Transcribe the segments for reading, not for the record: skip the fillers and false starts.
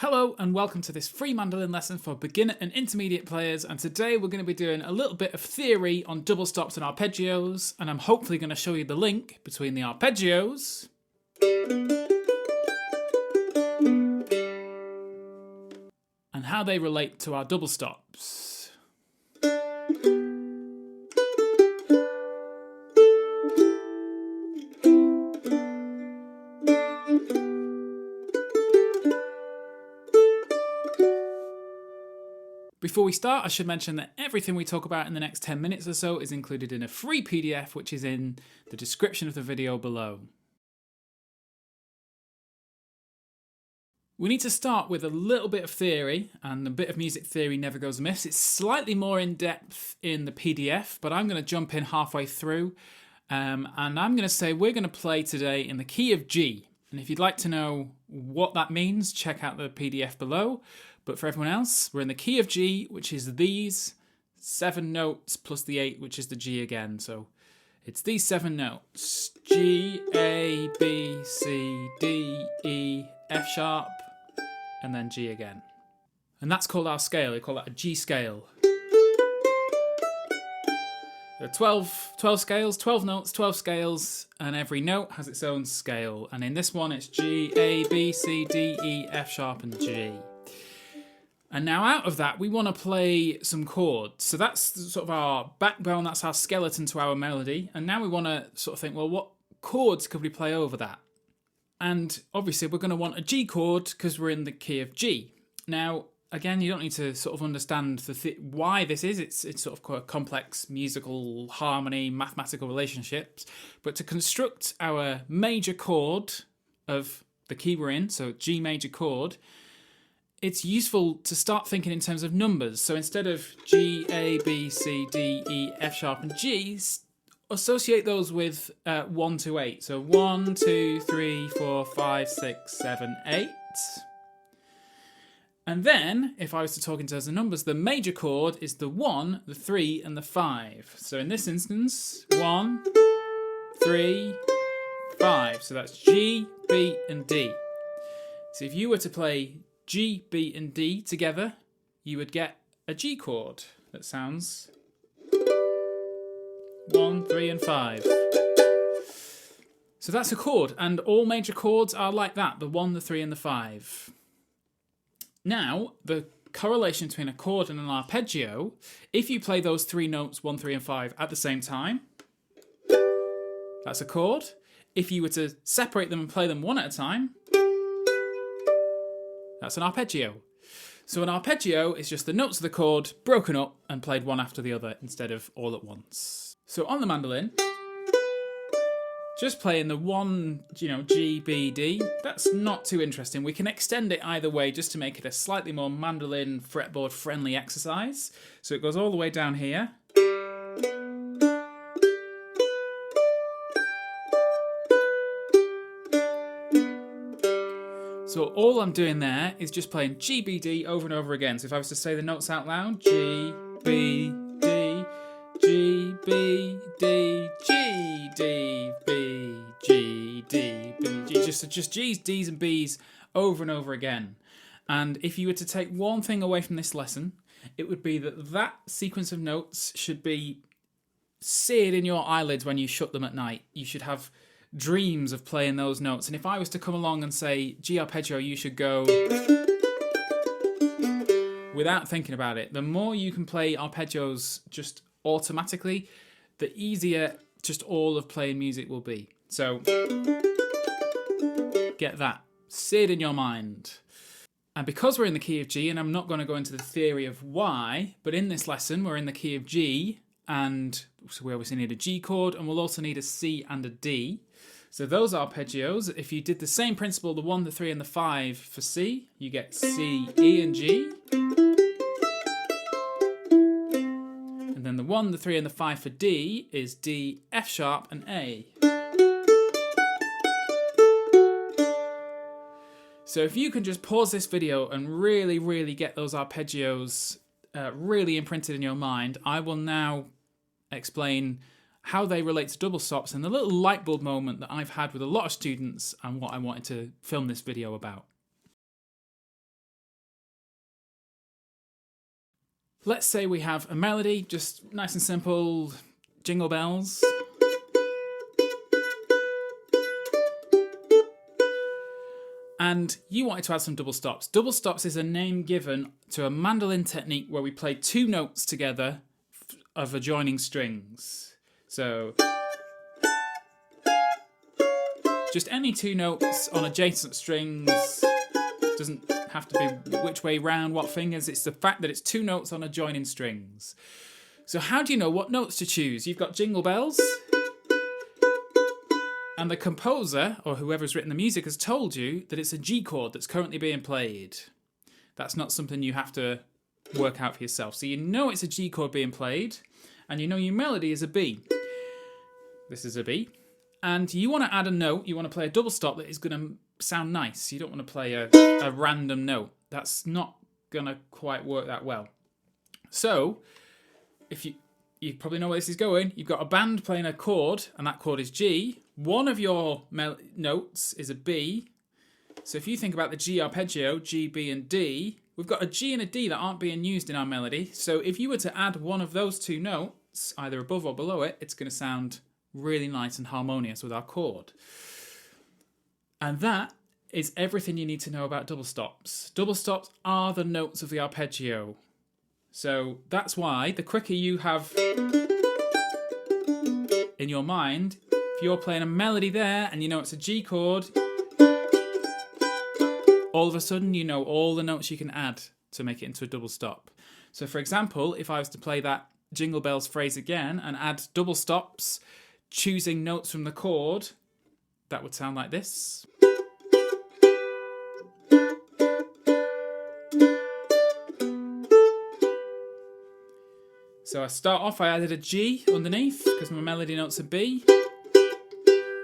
Hello and welcome to this free mandolin lesson for beginner and intermediate players, and today we're going to be doing a little bit of theory on double stops and arpeggios, and I'm hopefully going to show you the link between the arpeggios and how they relate to our double stops. Before we start, I should mention that everything we talk about in the next 10 minutes or so is included in a free PDF, which is in the description of the video below. We need to start with a little bit of theory, and a bit of music theory never goes amiss. It's slightly more in depth in the PDF, but I'm going to jump in halfway through, and I'm going to say we're going to play today in the key of G. And if you'd like to know what that means, check out the PDF below. But for everyone else, we're in the key of G, which is these 7 notes plus the 8, which is the G again. So it's these 7 notes: G, A, B, C, D, E, F sharp, and then G again. And that's called our scale. We call that a G scale. There are 12 scales, 12 notes, 12 scales, and every note has its own scale. And in this one, it's G, A, B, C, D, E, F sharp, and G. And now out of that, we want to play some chords. So that's sort of our backbone, that's our skeleton to our melody. And now we want to sort of think, well, what chords could we play over that? And obviously we're going to want a G chord because we're in the key of G. Now, again, you don't need to sort of understand why this is. It's sort of a complex musical harmony, mathematical relationships. But to construct our major chord of the key we're in, so G major chord, it's useful to start thinking in terms of numbers. So instead of G, A, B, C, D, E, F sharp, and G, associate those with 1 to 8. So 1, 2, 3, 4, 5, 6, 7, 8. And then, if I was to talk in terms of numbers, the major chord is the 1, the 3, and the 5. So in this instance, 1, 3, 5. So that's G, B, and D. So if you were to play G, B, and D together, you would get a G chord that sounds 1, 3, and 5. So that's a chord, and all major chords are like that, the 1, the 3, and the 5. Now, the correlation between a chord and an arpeggio, if you play those 3 notes, 1, 3, and 5, at the same time, that's a chord. If you were to separate them and play them one at a time, that's an arpeggio. So an arpeggio is just the notes of the chord broken up and played one after the other instead of all at once. So on the mandolin, just playing the 1, G, B, D, that's not too interesting. We can extend it either way just to make it a slightly more mandolin fretboard friendly exercise. So it goes all the way down here. So all I'm doing there is just playing G, B, D over and over again. So if I was to say the notes out loud, G, B, D, G, B, D, G, D, B, G, D, B, G. Just G's, D's and B's over and over again. And if you were to take one thing away from this lesson, it would be that sequence of notes should be seared in your eyelids when you shut them at night. You should have dreams of playing those notes. And if I was to come along and say, G arpeggio, you should go without thinking about it, the more you can play arpeggios just automatically, the easier just all of playing music will be. So get that seared in your mind. And because we're in the key of G, and I'm not going to go into the theory of why, but in this lesson we're in the key of G, and so we obviously need a G chord, and we'll also need a C and a D. So those arpeggios, if you did the same principle, the 1, the 3, and the 5 for C, you get C, E, and G. And then the 1, the 3, and the 5 for D is D, F sharp, and A. So if you can just pause this video and really, really get those arpeggios really imprinted in your mind, I will now explain how they relate to double stops and the little light bulb moment that I've had with a lot of students and what I wanted to film this video about. let's say we have a melody, just nice and simple, jingle bells. And you wanted to add some double stops. Double stops is a name given to a mandolin technique where we play two notes together of adjoining strings. So just any two notes on adjacent strings. Doesn't have to be which way round, what fingers. It's the fact that it's two notes on adjoining strings. So how do you know what notes to choose? You've got jingle bells. And the composer, or whoever's written the music, has told you that it's a G chord that's currently being played. That's not something you have to work out for yourself. So you know it's a G chord being played, and you know your melody is a B. This is a B. And you want to add a note, you want to play a double stop that is going to sound nice. You don't want to play a random note. That's not going to quite work that well. So, if you probably know where this is going. You've got a band playing a chord, and that chord is G. One of your notes is a B. So if you think about the G arpeggio, G, B, and D, we've got a G and a D that aren't being used in our melody. So if you were to add one of those two notes, either above or below it, it's going to sound really nice and harmonious with our chord. And that is everything you need to know about double stops. Double stops are the notes of the arpeggio. So that's why the quicker you have in your mind, if you're playing a melody there and you know it's a G chord, all of a sudden you know all the notes you can add to make it into a double stop. So for example, if I was to play that Jingle Bells phrase again and add double stops, choosing notes from the chord, that would sound like this. So I start off, I added a G underneath because my melody note's a B.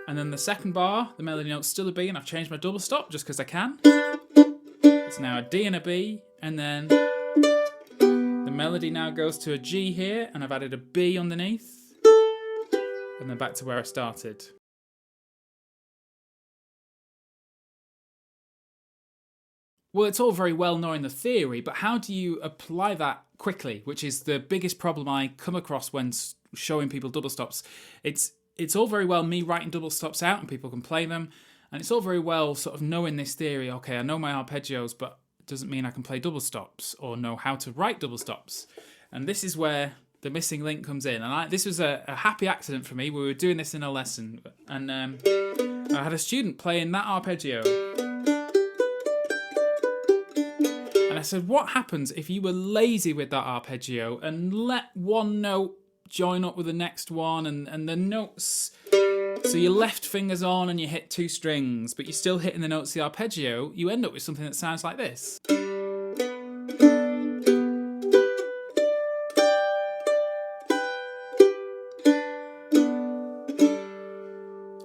And then the second bar, the melody note's still a B, and I've changed my double stop just because I can. It's now a D and a B, and then the melody now goes to a G here, and I've added a B underneath, and then back to where I started. Well, it's all very well knowing the theory, but how do you apply that quickly, which is the biggest problem I come across when showing people double stops. It's all very well me writing double stops out and people can play them, and it's all very well sort of knowing this theory, okay, I know my arpeggios, but it doesn't mean I can play double stops or know how to write double stops. And this is where the missing link comes in. And this was a happy accident for me. We were doing this in a lesson, and I had a student playing that arpeggio. And I said, what happens if you were lazy with that arpeggio and let one note join up with the next one and the notes, so your left finger's on and you hit two strings, but you're still hitting the notes of the arpeggio, you end up with something that sounds like this.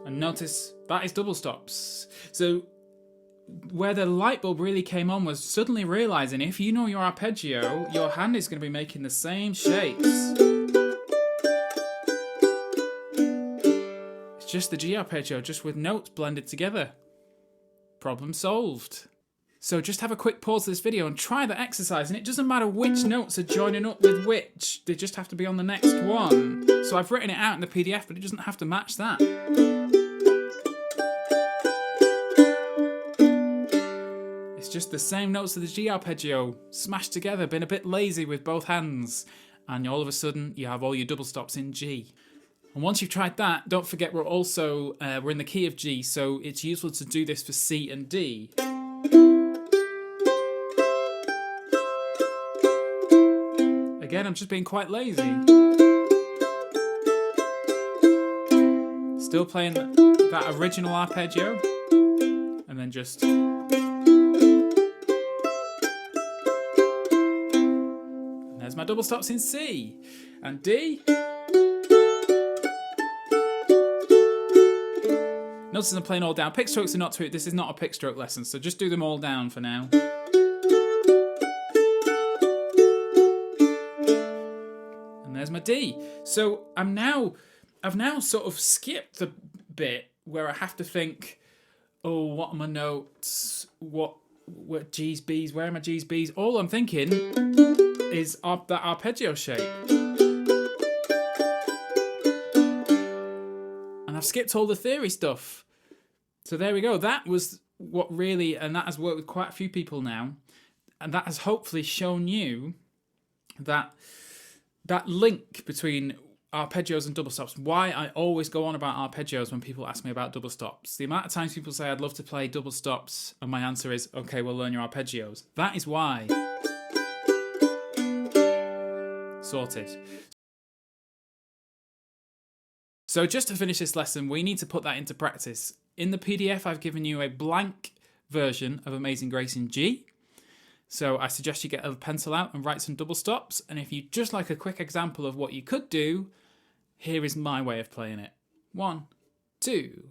And notice, that is double stops. So where the light bulb really came on was suddenly realising if you know your arpeggio, your hand is going to be making the same shapes. It's just the G arpeggio, just with notes blended together. Problem solved. So just have a quick pause of this video and try that exercise, and it doesn't matter which notes are joining up with which, they just have to be on the next one. So I've written it out in the PDF, but it doesn't have to match that. It's just the same notes of the G arpeggio smashed together, been a bit lazy with both hands, and all of a sudden you have all your double stops in G. And once you've tried that, don't forget we're also we're in the key of G, so it's useful to do this for C and D. Again, I'm just being quite lazy. Still playing that original arpeggio, and then just... There's my double stops in C. And D. Notice I'm playing all down. Pick strokes are not to it. This is not a pick stroke lesson, so just do them all down for now. And there's my D. So I've now sort of skipped the bit where I have to think, oh, what are my notes? What G's, B's? Where are my G's, B's? All I'm thinking is that arpeggio shape. And I've skipped all the theory stuff. So there we go. That was what really, and that has worked with quite a few people now. And that has hopefully shown you that link between arpeggios and double stops. Why I always go on about arpeggios when people ask me about double stops. The amount of times people say, I'd love to play double stops, and my answer is, okay, well, learn your arpeggios. That is why. Sorted. So just to finish this lesson, we need to put that into practice. In the PDF, I've given you a blank version of Amazing Grace in G. So I suggest you get a pencil out and write some double stops. And if you just like a quick example of what you could do, here is my way of playing it. 1, 2.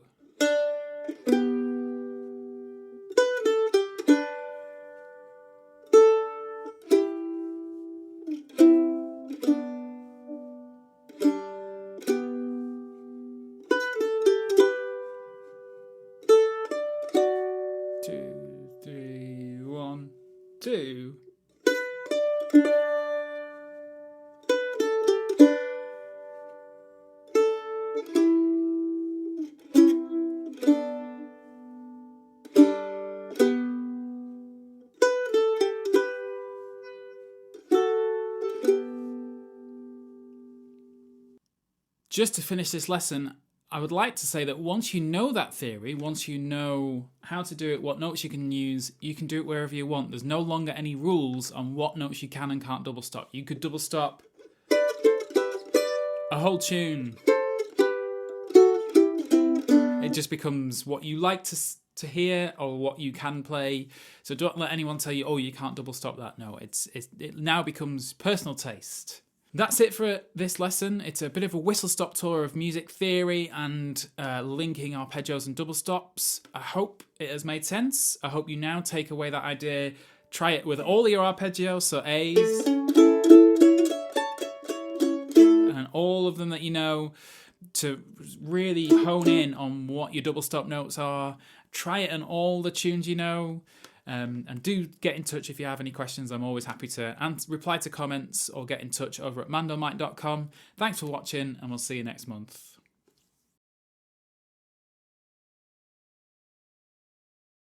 Just to finish this lesson, I would like to say that once you know that theory, once you know how to do it, what notes you can use, you can do it wherever you want. There's no longer any rules on what notes you can and can't double stop. You could double stop a whole tune. It just becomes what you like to hear or what you can play. So don't let anyone tell you, oh, you can't double stop that. No, it now becomes personal taste. That's it for this lesson. It's a bit of a whistle-stop tour of music theory and linking arpeggios and double stops. I hope it has made sense. I hope you now take away that idea. Try it with all your arpeggios, so A's, and all of them that you know, to really hone in on what your double stop notes are. Try it on all the tunes you know. And do get in touch if you have any questions. I'm always happy to reply to comments or get in touch over at mandolin.com. Thanks for watching, and we'll see you next month.